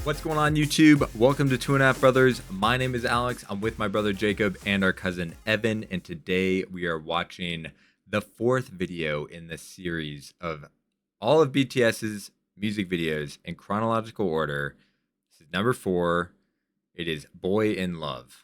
What's going on, YouTube? Welcome to Two and a Half Brothers. My name is Alex. I'm with my brother Jacob and our cousin Evan, and today we are watching the fourth video in the series of all of BTS's music videos in chronological order. This is number 4. It is Boy in Love.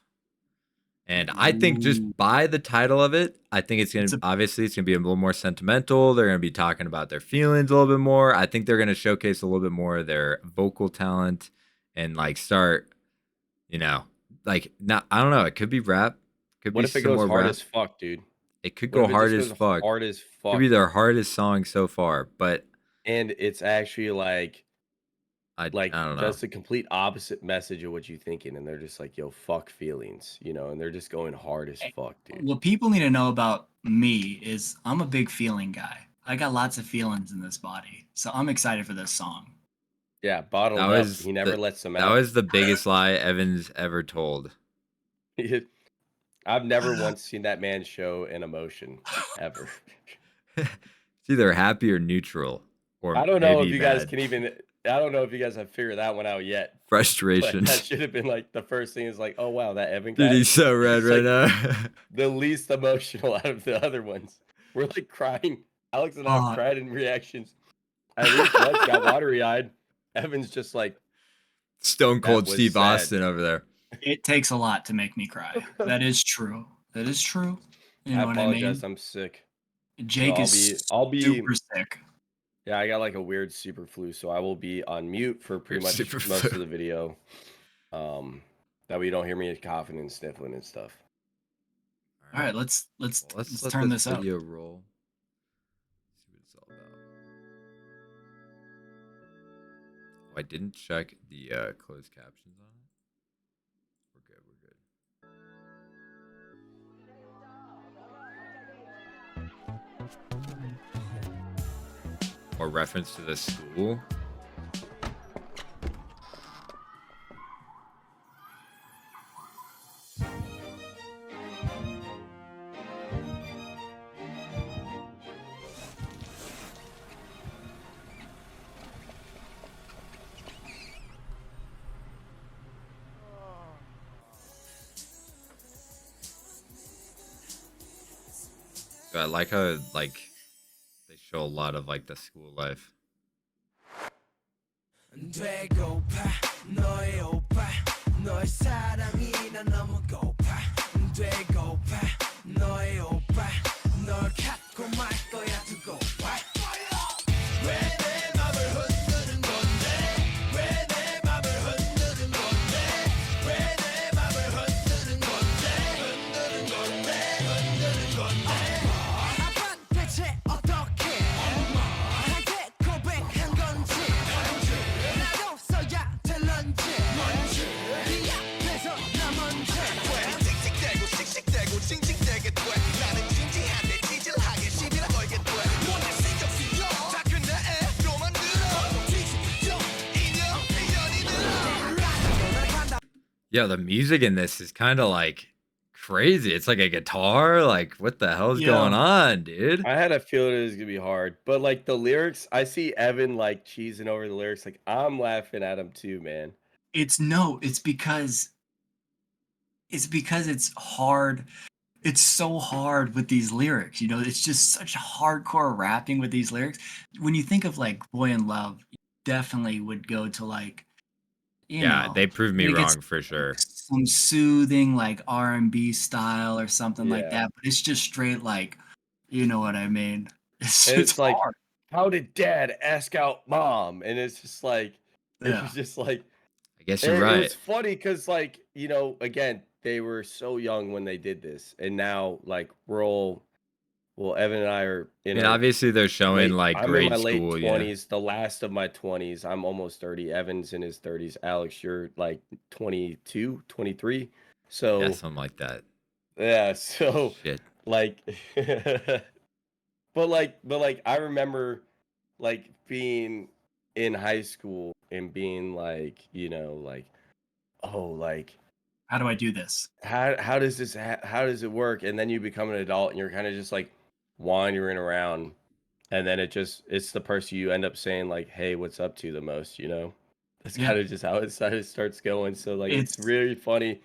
And I think just by the title of it, I think it's going to, obviously, it's going to be a little more sentimental. They're going to be talking about their feelings a little bit more. I think they're going to showcase a little bit more of their vocal talent and like start, not, I don't know. It could be rap. Could What be if it goes hard rap. as fuck, dude? It could go hard as fuck. Hard as fuck. Could be their hardest song so far, but. And it's actually like I don't know. That's the complete opposite message of what you're thinking, and they're just like, yo, fuck feelings, and they're just going hard as fuck, dude. What people need to know about me is I'm a big feeling guy. I got lots of feelings in this body, so I'm excited for this song. Yeah, bottled up. He never lets them out. That was the biggest lie Evan's ever told. I've never once seen that man show an emotion, ever. It's either happy or neutral. Or I don't know if you guys can even... I don't know if you guys have figured that one out yet. Frustration. That should have been like the first thing is like, oh wow, that Evan guy. Dude, he's so red right now. The least emotional out of the other ones. We're like crying. Alex and I have cried in reactions. At least once got watery eyed. Evan's just like Stone Cold Steve Austin over there. It takes a lot to make me cry. That is true. That is true. You know what I mean? I'm sick. Jake I'll be super sick. Yeah, I got like a weird super flu, so I will be on mute for pretty much most of the video. That way you don't hear me coughing and sniffling and stuff. All right, let's turn this up. Video roll. See what it's all about. Oh, I didn't check the closed captions on it. We're good. Or reference to the school. I like how they show a lot of the school life. Yeah, the music in this is kind of crazy. It's like a guitar. What the hell's going on, dude? I had a feeling it was gonna be hard, but the lyrics, I see Evan cheesing over the lyrics. I'm laughing at him too, man. It's because it's hard. It's so hard with these lyrics, it's just such hardcore rapping with these lyrics. When you think of Boy in Love, you definitely would go to they proved me wrong for sure. Some soothing R&B style or something like that, but it's just straight you know what I mean? It's like hard. How did Dad ask out Mom? And it's just it's just I guess you're right. It's funny because again, they were so young when they did this, and now we're all. Well, Evan and I are in. Obviously, they're showing I'm grade in my school. Late 20s, the last of my 20s. I'm almost 30. Evan's in his 30s. Alex, you're 22, 23. So yeah, something like that. Yeah. So shit. But I remember being in high school and being how do I do this? How does this how does it work? And then you become an adult and you're kind of just wandering around, and then it's the person you end up saying hey, what's up to the most, That's Yeah. kind of just how it starts going. So like it's It's really funny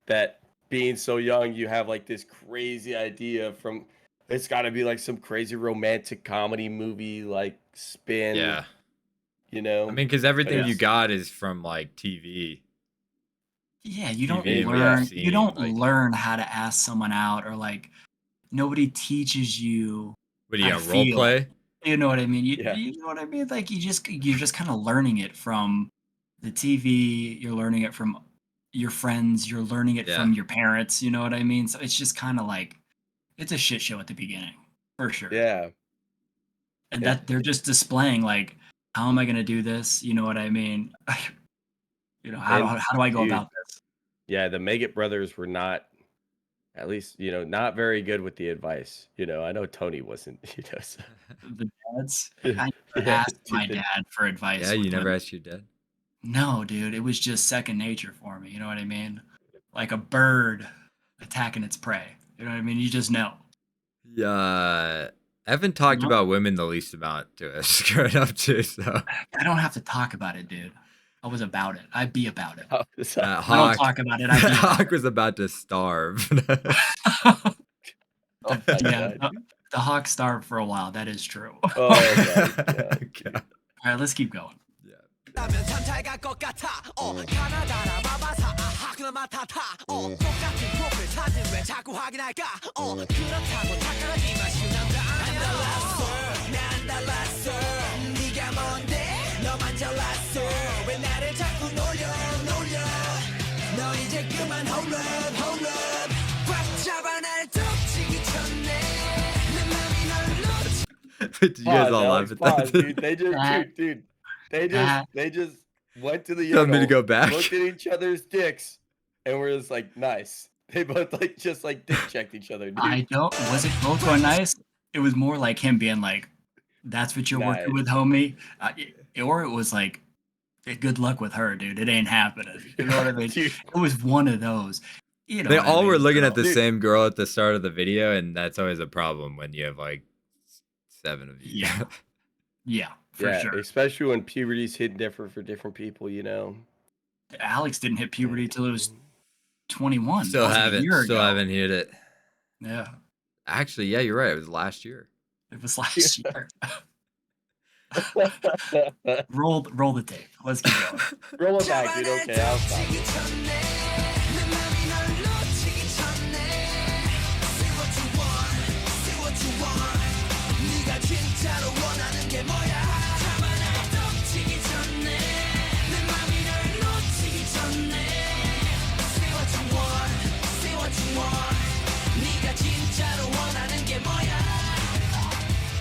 that being so young, you have like this crazy idea from it's got to be like some crazy romantic comedy movie like spin, Yeah. you I know. mean, because But everything you it's got is from like TV, yeah, you don't TV and what you've yeah, seen. Like, learn how to ask someone out, or like nobody teaches you what do how you to got? Role feel. play? You know what I mean? yeah, You know what I mean? Like you're just kind of learning it from the TV, you're learning it from your friends, you're learning it Yeah. from your parents, you know what I mean? So it's just kind of like it's a shit show at the beginning, for sure. yeah, And yeah. that they're just displaying like how am I going to do this? You know what I mean? You know, And how do I go dude, about this? yeah, the Maggot brothers were not, at least, not very good with the advice. I know Tony wasn't, so, The dads, yeah, I never yeah, asked my dude, dad for Yeah, advice you with never women. asked your dad? No, dude, it was just second nature for me. You know what I mean? Like a bird attacking its prey. You know what I mean? You just know. Yeah. Evan You talked know? about women the least amount to us growing up too, so I don't have to talk about it, dude. I was about it. I'd be about it. how this happened. I don't Hawk talk about it. I'd be about Hawk was about to starve. it. Oh my Yeah, god. the hawk starved for a while. That is true. Oh my god, dude. God. All right, let's keep going. Yeah. 라면 참 잘 갈 것 같아 가나다라 마바사 아하 그럼 맡아타 똑같은 프로필 사진 왜 자꾸 확인할까 그렇다고 착각하지마 쉬운 남자 아니야 안 달랐어 난 달랐어 네가 뭔데 너만 잘났어 왜 나를 자꾸 놀려 너 이제 그만 hold up 꽉 잡아 날 덮치기 전에 내 맘이 널 놓치 Did you guys Pause, all laugh Alex, at pause, that? dude. They just, That- dude, they that- just went to the Tell me to urinal, go back. looked at each other's dicks, and were just like, nice. They both like just like dick checked each other, dude. I don't. Was it both were nice? It was more like him being like, "That's what you're working with, Nice. homie," or it was like, "Good luck with her, dude. It ain't happening." You know what I mean? Dude, It was one of those. You know They what I all were mean? looking at So- the Dude. same girl at the start of the video, and that's always a problem when you have like 7 of you. Yeah. Yeah, for yeah, sure. especially when puberty's hitting different for different people, Alex didn't hit puberty till it was 21. Still That was a haven't year ago. hit it. Yeah, Actually, yeah, you're right. It was last year. it was last year. Roll the tape. Let's keep going. Roll it back, dude. Okay, I'll stop. 놓치기 전에 내 맘이 널 놓치기 전에 Say what you want, say what you want 네가 진짜로 원하는 게 뭐야 잡아 날 덮치기 전에 내 맘이 널 놓치기 전에 Say what you want, say what you want 네가 진짜로 원하는 게 뭐야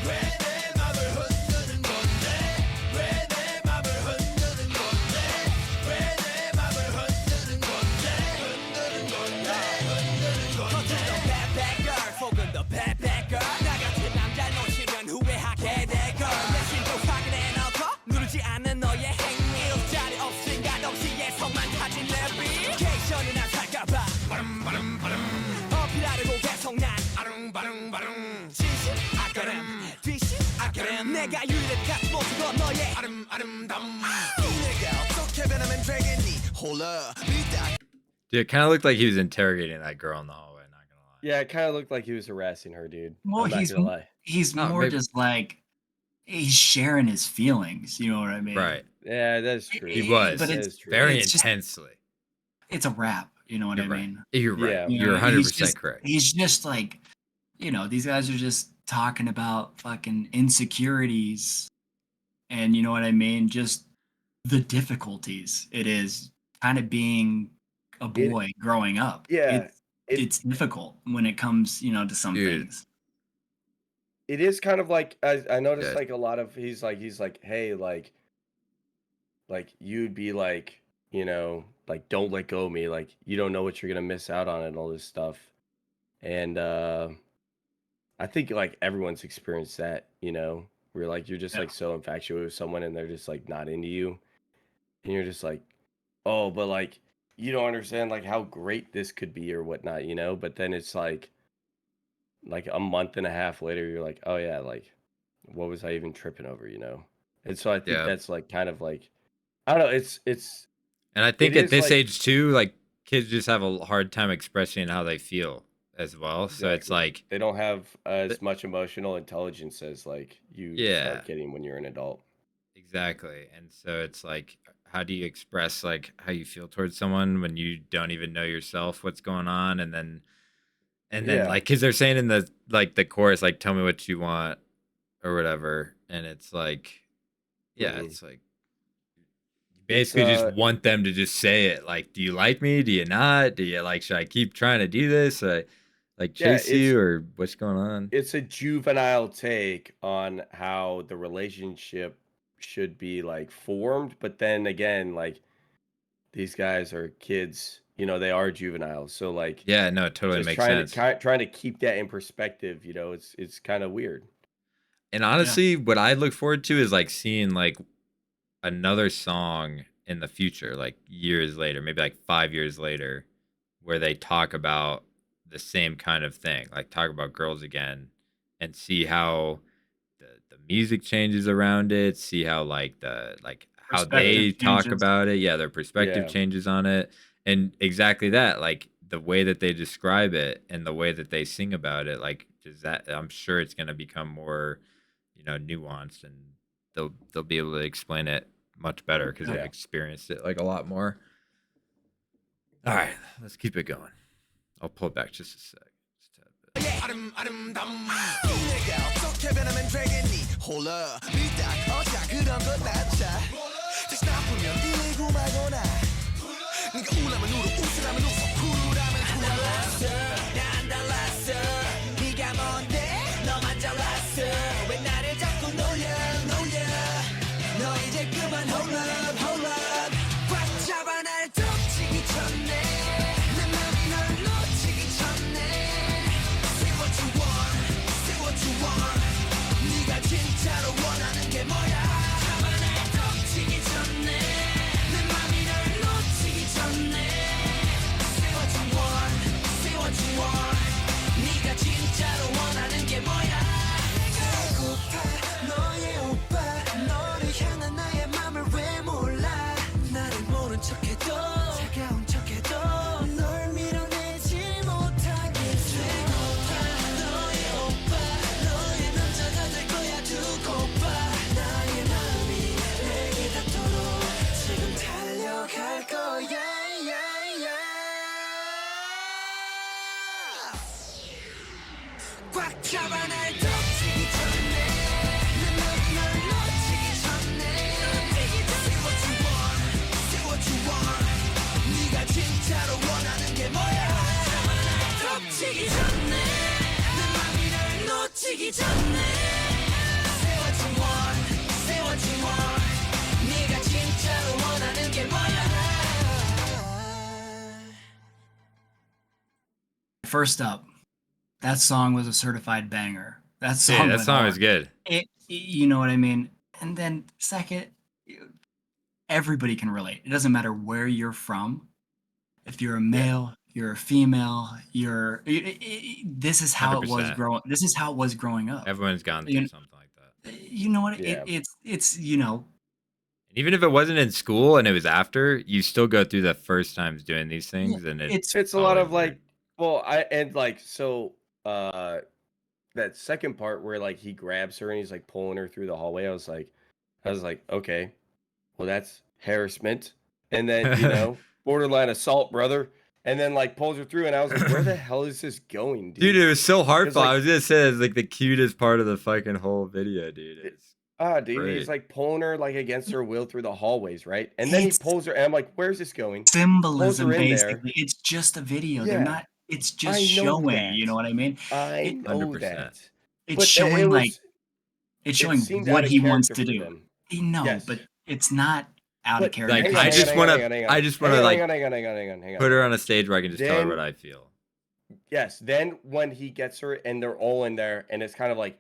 왜 내 맘을 흔드는 건데 왜 내 맘을 흔드는 건데 왜 내 맘을 흔드는 건데 겉은 더 bad bad girl 속은 더 bad bad girl 나 같은 남자 놓치면 후회하게 될걸 내 심장 확인해놓고 누르지 않는 너의 행위 자리 없인 가동시에서만 타진 내 리액션이나 살까봐 어필하려고 계속 난 아릉바릉바릉 진심 아까름 뒤심 아까름 내가 유일한 모습은 너의 아름다움 내가 어떻게 변하면 되겠니 홀라 믿다 Dude, it kind of looked like he was interrogating that girl in the hallway. Not gonna lie. Yeah, it kind of looked like he was harassing her, dude. Well, I'm not he's gonna lie. Oh, more maybe- just like he's sharing his feelings. You know what I mean? Right. Yeah, that's true. He was. But That it's is true. Very it's just- intensely. It's a rap. You know what You're I right. mean? You're right. Yeah. You You're know, 100% he's just- correct. He's just like, these guys are just talking about fucking insecurities, and you know what I mean? Just the difficulties it is kind of being a boy growing up. Yeah, It's difficult when it comes, to some Dude. things. it is kind of like I noticed Yeah. like a lot of he's like, hey, like you'd be like, like don't let go of me, like you don't know what you're gonna miss out on and all this stuff. And I think like everyone's experienced that, where like you're just Yeah. like so infatuated with someone and they're just like not into you. And you're just like, oh, but like you don't understand like how great this could be or whatnot, but then it's like a month and a half later, you're like, oh yeah, like what was I even tripping over, And so I think Yeah. that's like kind of like I don't know. And I It think at is this like age too, like kids just have a hard time expressing how they feel as well. So it's exactly. like, They don't have th- as much emotional intelligence as like you yeah, start getting when you're an adult. exactly. And so it's like, how do you express like how you feel towards someone when you don't even know yourself what's going on? And then Yeah. like, cause they're saying in the chorus, like, tell me what you want or whatever. And it's like, yeah, hmm it's like, you It's basically just want them to just say it. Like, do you like me? Do you not? Do you like, should I keep trying to do this? Like yeah, chase you or what's going on? it's a juvenile take on how the relationship should be like formed, but then again, like these guys are kids, they are juveniles. So like Yeah, no, it totally just makes sense. trying to keep that in perspective, it's kind of weird. And Yeah. honestly, what I look forward to is like seeing like another song in the future, like years later, maybe like 5 years later, where they talk about the same kind of thing, like talk about girls again and see how the music changes around it, see how like how Perspective they talk changes. about it, yeah, their perspective Yeah. changes on it. And exactly that, like the way that they describe it and the way that they sing about it, like does that I'm sure it's gonna become more, nuanced and they'll be able to explain it much better because Yeah. they've Yeah. experienced it like a lot more. All right, let's keep it going. I'll pull it back just a sec. Just a tad bit. 아름아름담 내가 어떻게 변하면 되겠니 홀라 삐딱 어자 그런 건 낫자 다시 나쁘면 일고 말거나 네가 울라면 울어 웃으라면 웃어 쿨하면 쿨할랐어 난 달랐어 네가 뭔데 너만 잘났어 왜 나를 자꾸 놀려 너 이제 그만 hold up 꽉 잡아 날 덮치기 전에 내 맘이 널 놓치기 전에 Say what you want, say what you want 네가 진짜로 원하는 게 뭐야 잡아 날 덮치기 전에 내 맘이 널 놓치기 전에 Say what you want, say what you want 네가 진짜로 원하는 게 뭐야 배고파 너의 오빠 너를 향한 나의 맘을 왜 몰라 나를 모른 척해도 차가운 척해도 널 밀어내지 못하게 배고파 너의 오빠 너의 남자가 될 거야 두고 봐 나의 마음이 내게 닿도록 지금 달려갈 거야 꽉 잡아 날 덮치기 전에 내 맘이 널 놓치기 전에 Say what you want, say what you want 네가 진짜로 원하는 게 뭐야 잡아 날 덮치기 전에 내 맘이 널 놓치기 전에 Say what you want, say what you want 네가 진짜로 원하는 게 뭐야 First up, that song was a certified banger. That Dude, song that went song hard. is good. You know what I mean? And then second, everybody can relate. It doesn't matter where you're from. If you're a male, you're a female, this is how it was 100%. growing. This is how it was growing up. Everyone's gone You, through something like that. you know what? Yeah. It's And even if it wasn't in school and it was after, you still go through the first times doing these things, and it's It's a lot always of like, weird. well, that second part where like he grabs her and he's like pulling her through the hallway. I was like, okay, well that's harassment, and then borderline assault, brother, and then like pulls her through, and I was like, where the hell is this going, dude? Dude, it was so heartfelt. like- I was gonna say it's like the cutest part of the fucking whole video, dude. It's Dude, great. he's like pulling her like against her will through the hallways, right? And then he It's- pulls her, and I'm like, where's this going? symbolism, in there. basically. It's just a video. Yeah. They're not. It's just I know showing. that. You know what I mean? I It- know 100%. that. It's But showing it like was, it's it showing seemed what out of he wants character to for do. them. No, Yes. but it's not out of But character. Like, hang I on, just hang on, wanna- hang on, hang on. I just wanna, Hang on, like, hang on. put her on a stage where I can just tell her what Then- I feel. Yes. Then when he gets her and they're all in there, and it's kind of like,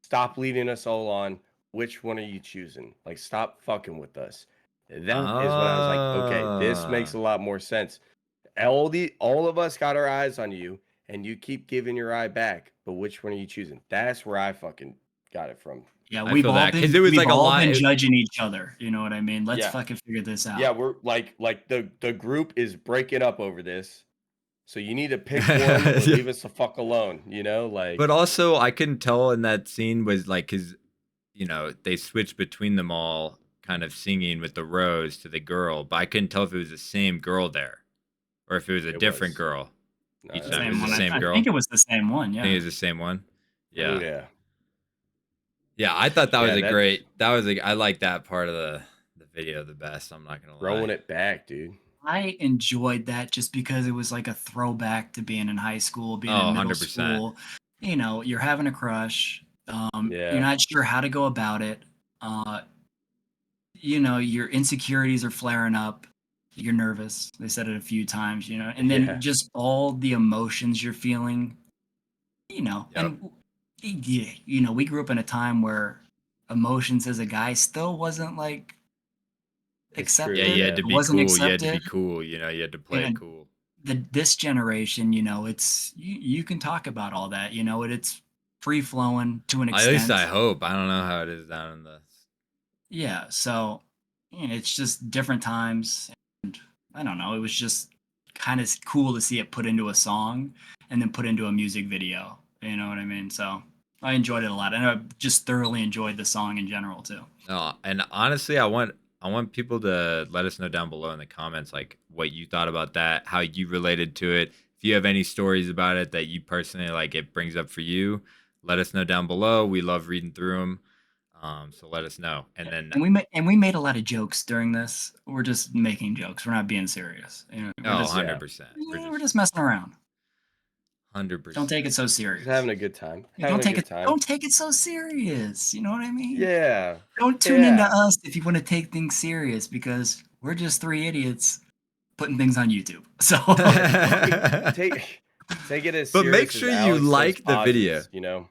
stop leading us all on. Which one are you choosing? Like, stop fucking with us. That is when I was like, okay, this makes a lot more sense. All of us got our eyes on you, and you keep giving your eye back. But which one are you choosing? That's where I fucking got it from. Yeah, I we've feel all that, been 'cause it was we've like a all line- been judging each other. You know what I mean? Let's Yeah. fucking figure this out. Yeah, we're like the group is breaking up over this. So you need to pick one or Yeah. leave us the fuck alone, you know? Like But also, I couldn't tell in that scene was like, because, you know, they switched between them all kind of singing with the rose to the girl, but I couldn't tell if it was the same girl there or if it was a It different was. girl. No, Each it time it Same was one. the same I girl. think it was the same one. I Yeah. think it was the same one. Yeah. Oh, yeah. Yeah, I thought that was Yeah, a that's- great. That was I like that part of the video the best. I'm not gonna lie. Throwing it back, dude. I enjoyed that just because it was like a throwback to being in high school, being Oh, in middle 100%. school. You know, you're having a crush. Yeah. You're not sure how to go about it. You know, your insecurities are flaring up. You're nervous. They said it a few times, you know, and then Yeah. just all the emotions you're feeling, you know, Yep. and yeah, you know, we grew up in a time where emotions as a guy still wasn't like It's true, accepted. Yeah, you had to It be wasn't cool. You had to be accepted. cool. You know, you had to play it And cool. this generation, you know, it's you can talk about all that, you know, it's free flowing to an At extent. least I hope. I don't know how it is down in the. Yeah, so you know, it's just different times, and I don't know, it was just kind of cool to see it put into a song and then put into a music video. You know what I mean? So I enjoyed it a lot, and I just thoroughly enjoyed the song in general too. No, and honestly, I want people to let us know down below in the comments like what you thought about that, how you related to it. If you have any stories about it that you personally like, it brings up for you, let us know down below. We love reading through them. So let us know. And then And we made a lot of jokes during this. We're just making jokes. We're not being serious. You know, we're oh, just, 100%. we're just messing around. 100%. Don't take it so serious. Just having a good time. Yeah, Having a good time. don't take it so serious. You know what I mean? Yeah. Don't tune into Yeah. us if you want to take things serious because we're just three idiots putting things on YouTube. So Take it as But serious make as sure you Alex does like the pauses, video. you know?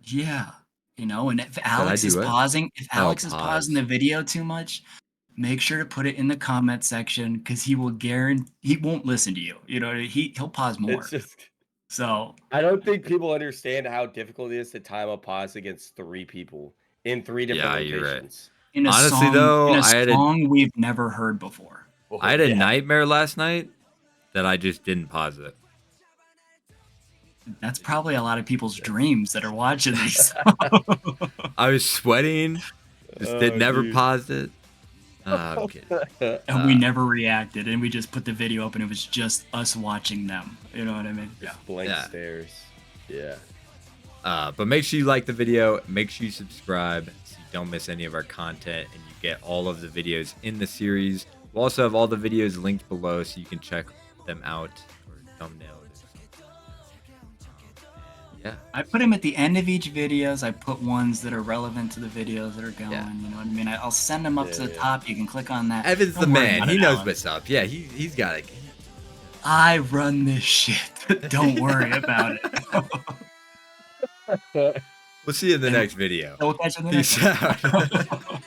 yeah, you know, and if Alex do is what? pausing, Oh, pause. pausing the video too much, make sure to put it in the comment section because he won't listen to you. You know, he'll pause more. It's just So I don't think people understand how difficult it is to time a pause against 3 people in 3 different Yeah, you're right. locations. in a Honestly, song, though, in a I had a- song we've never heard before. I had a Yeah. nightmare last night that I just didn't pause it. That's probably a lot of people's dreams that are watching these. I was sweating. Just Oh, never dude. paused it. I'm kidding. And we never reacted, and we just put the video up, and it was just us watching them. You know what I mean? Yeah. Blank Yeah. stares. Yeah. But make sure you like the video. Make sure you subscribe so you don't miss any of our content and you get all of the videos in the series. We'll also have all the videos linked below so you can check them out or thumbnail it. Yeah. I put them at the end of each videos. I put ones that are relevant to the videos that are going. Yeah. You know what I mean? I'll send them up to the Yeah. top. You can click on that. Evan's the Don't worry man. about He it, knows Alex. what's up. Yeah, he's got it. I run this shit. Don't worry about it. We'll see you in the next video. We'll catch you in the next Peace one. out.